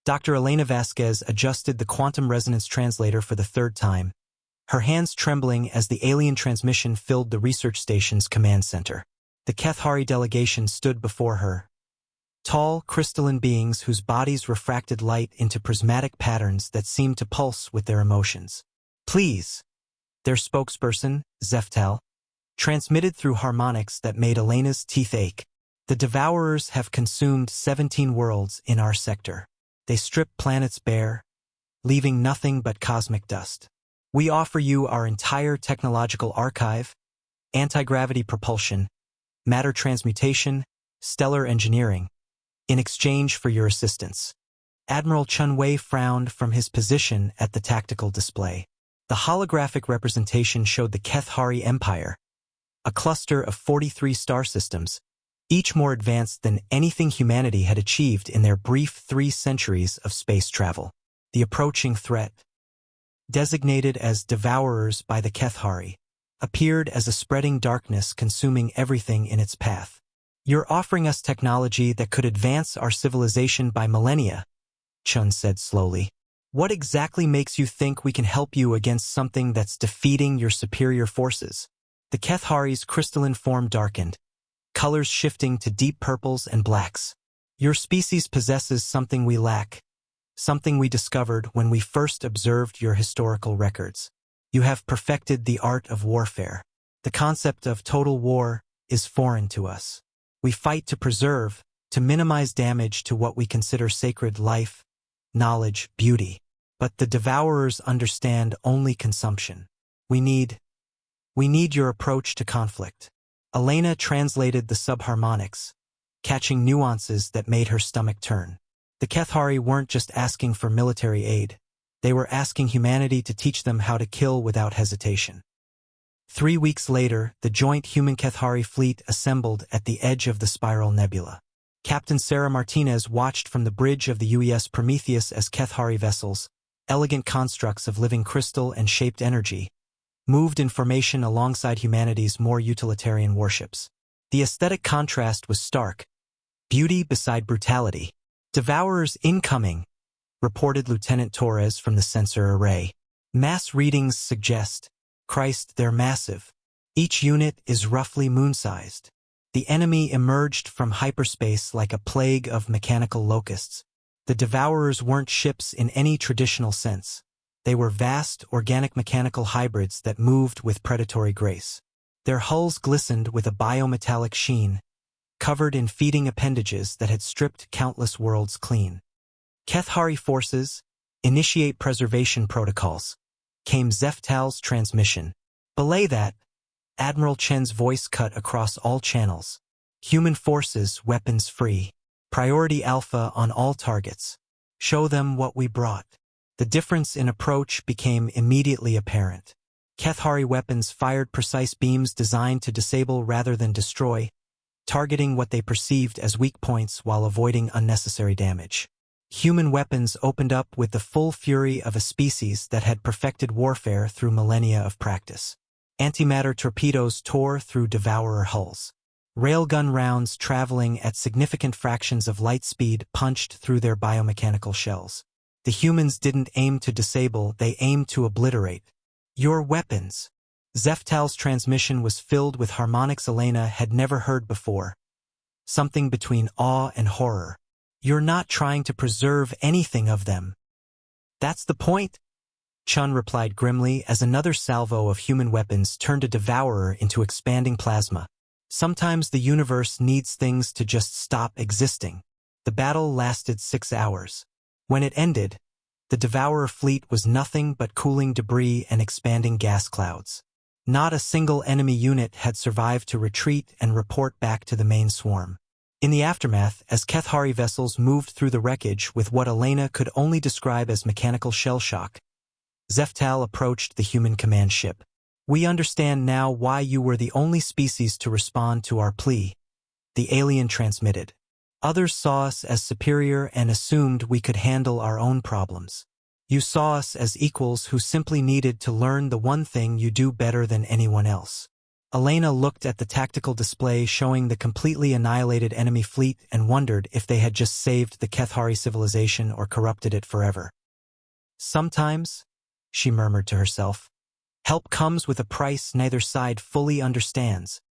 Dr. Elena Vasquez adjusted the quantum resonance translator for the third time, her hands trembling as the alien transmission filled the research station's command center. The Kethari delegation stood before her, tall, crystalline beings whose bodies refracted light into prismatic patterns that seemed to pulse with their emotions. Please, their spokesperson, Zeftal, transmitted through harmonics that made Elena's teeth ache. The Devourers have consumed 17 worlds in our sector. They strip planets bare, leaving nothing but cosmic dust. We offer you our entire technological archive, anti-gravity propulsion, matter transmutation, stellar engineering, in exchange for your assistance. Admiral Chunwei frowned from his position at the tactical display. The holographic representation showed the Kethari Empire, a cluster of 43 star systems, each more advanced than anything humanity had achieved in their brief 3 centuries of space travel. The approaching threat, designated as Devourers by the Kethari, appeared as a spreading darkness consuming everything in its path. You're offering us technology that could advance our civilization by millennia, Chun said slowly. What exactly makes you think we can help you against something that's defeating your superior forces? The Kethari's crystalline form darkened, colors shifting to deep purples and blacks. Your species possesses something we lack, something we discovered when we first observed your historical records. You have perfected the art of warfare. The concept of total war is foreign to us. We fight to preserve, to minimize damage to what we consider sacred life, knowledge, beauty. But the Devourers understand only consumption. We need your approach to conflict. Elena translated the subharmonics, catching nuances that made her stomach turn. The Kethari weren't just asking for military aid. They were asking humanity to teach them how to kill without hesitation. 3 weeks later, the joint human-Kethari fleet assembled at the edge of the Spiral Nebula. Captain Sarah Martinez watched from the bridge of the UES Prometheus as Kethari vessels, elegant constructs of living crystal and shaped energy, moved in formation alongside humanity's more utilitarian warships. The aesthetic contrast was stark, beauty beside brutality. Devourers incoming, reported Lieutenant Torres from the sensor array. Mass readings suggest, Christ, they're massive. Each unit is roughly moon-sized. The enemy emerged from hyperspace like a plague of mechanical locusts. The Devourers weren't ships in any traditional sense. They were vast, organic mechanical hybrids that moved with predatory grace. Their hulls glistened with a biometallic sheen, covered in feeding appendages that had stripped countless worlds clean. Kethari forces, initiate preservation protocols, came Zeftal's transmission. Belay that, Admiral Chen's voice cut across all channels. Human forces, weapons free. Priority Alpha on all targets. Show them what we brought. The difference in approach became immediately apparent. Kethari weapons fired precise beams designed to disable rather than destroy, targeting what they perceived as weak points while avoiding unnecessary damage. Human weapons opened up with the full fury of a species that had perfected warfare through millennia of practice. Antimatter torpedoes tore through Devourer hulls. Railgun rounds traveling at significant fractions of light speed punched through their biomechanical shells. The humans didn't aim to disable, they aimed to obliterate. Your weapons. Zeftal's transmission was filled with harmonics Elena had never heard before. Something between awe and horror. You're not trying to preserve anything of them. That's the point, Chun replied grimly as another salvo of human weapons turned a Devourer into expanding plasma. Sometimes the universe needs things to just stop existing. The battle lasted 6 hours. When it ended, the Devourer fleet was nothing but cooling debris and expanding gas clouds. Not a single enemy unit had survived to retreat and report back to the main swarm. In the aftermath, as Kethari vessels moved through the wreckage with what Elena could only describe as mechanical shell shock, Zeftal approached the human command ship. We understand now why you were the only species to respond to our plea, the alien transmitted. Others saw us as superior and assumed we could handle our own problems. You saw us as equals who simply needed to learn the one thing you do better than anyone else. Elena looked at the tactical display showing the completely annihilated enemy fleet and wondered if they had just saved the Kethari civilization or corrupted it forever. Sometimes, she murmured to herself, help comes with a price neither side fully understands.